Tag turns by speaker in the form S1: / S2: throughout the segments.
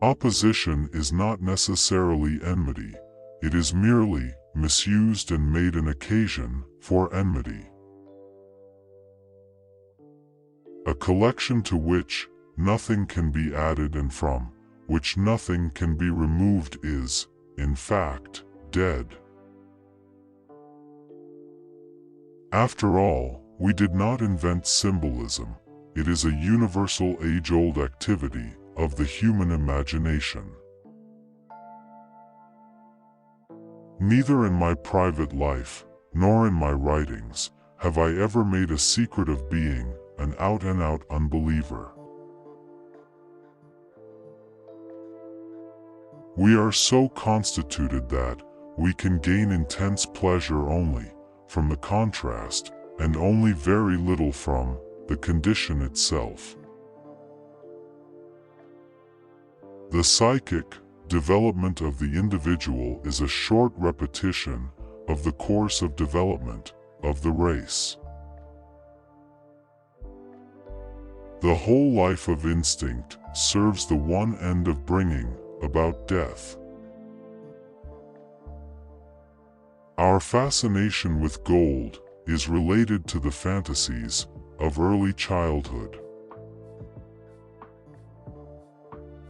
S1: Opposition is not necessarily enmity, it is merely misused and made an occasion for enmity. A collection to which nothing can be added and from which nothing can be removed is, in fact, dead. After all, we did not invent symbolism. It is a universal age-old activity of the human imagination. Neither in my private life, nor in my writings, have I ever made a secret of being an out-and-out unbeliever. We are so constituted that we can gain intense pleasure only from the contrast, and only very little from the condition itself. The psychic development of the individual is a short repetition of the course of development of the race. The whole life of instinct serves the one end of bringing about death. Our fascination with gold is related to the fantasies of early childhood.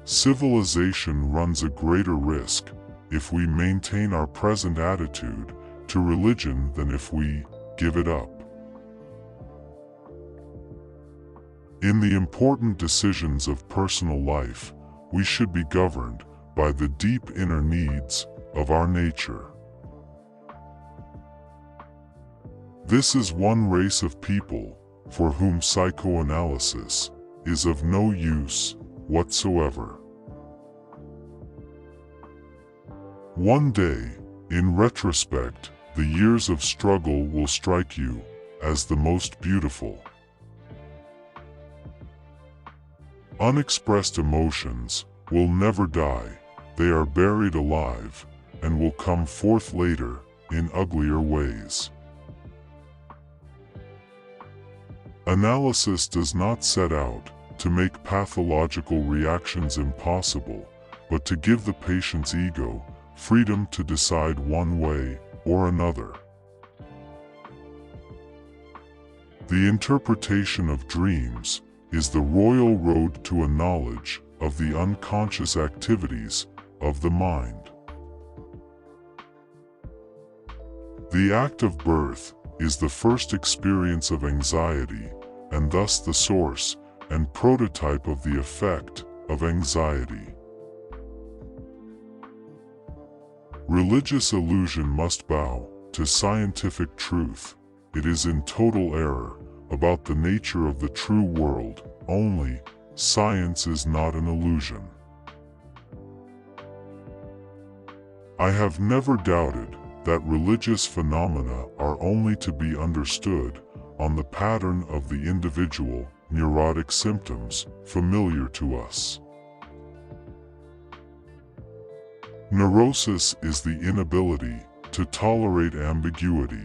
S1: Civilization runs a greater risk if we maintain our present attitude to religion than if we give it up. In the important decisions of personal life, we should be governed by the deep inner needs of our nature. This is one race of people for whom psychoanalysis is of no use whatsoever. One day, in retrospect, the years of struggle will strike you as the most beautiful. Unexpressed emotions will never die, they are buried alive, and will come forth later in uglier ways. Analysis does not set out to make pathological reactions impossible, but to give the patient's ego freedom to decide one way or another. The interpretation of dreams is the royal road to a knowledge of the unconscious activities of the mind. The act of birth is the first experience of anxiety, and thus the source and prototype of the effect of anxiety. Religious illusion must bow to scientific truth. It is in total error about the nature of the true world. Only science is not an illusion. I have never doubted that religious phenomena are only to be understood on the pattern of the individual neurotic symptoms familiar to us. Neurosis is the inability to tolerate ambiguity.